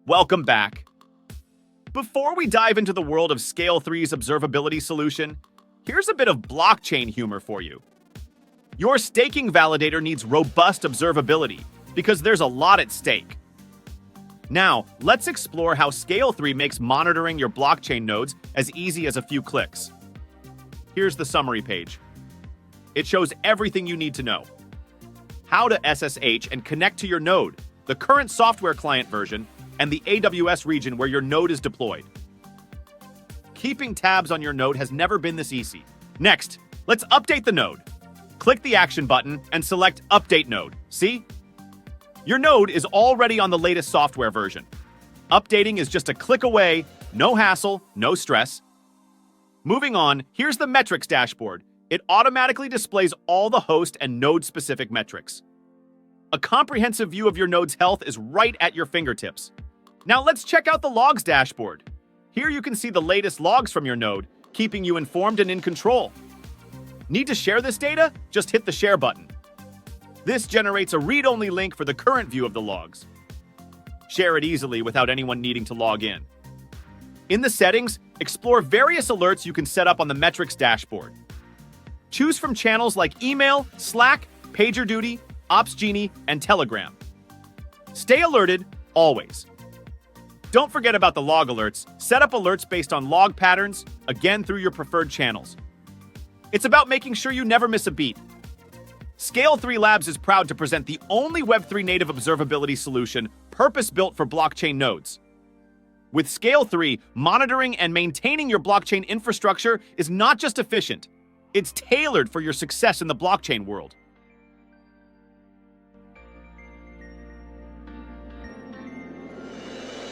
Welcome back. Before we dive into the world of Scale3's observability solution, here's a bit of blockchain humor for you. Your staking validator needs robust observability because there's a lot at stake. Now, let's explore how Scale3 makes monitoring your blockchain nodes as easy as a few clicks. Here's the summary page. It shows everything you need to know. How to SSH and connect to your node, the current software client version, and the AWS region where your node is deployed. Keeping tabs on your node has never been this easy. Next, let's update the node. Click the action button and select Update Node. See? Your node is already on the latest software version. Updating is just a click away, no hassle, no stress. Moving on, here's the metrics dashboard. It automatically displays all the host and node-specific metrics. A comprehensive view of your node's health is right at your fingertips. Now let's check out the logs dashboard. Here you can see the latest logs from your node, keeping you informed and in control. Need to share this data? Just hit the share button. This generates a read-only link for the current view of the logs. Share it easily without anyone needing to log in. In the settings, explore various alerts you can set up on the metrics dashboard. Choose from channels like email, Slack, PagerDuty, OpsGenie, and Telegram. Stay alerted, always. Don't forget about the log alerts. Set up alerts based on log patterns, again through your preferred channels. It's about making sure you never miss a beat. Scale3 Labs is proud to present the only Web3 native observability solution purpose-built for blockchain nodes. With Scale3, monitoring and maintaining your blockchain infrastructure is not just efficient, it's tailored for your success in the blockchain world.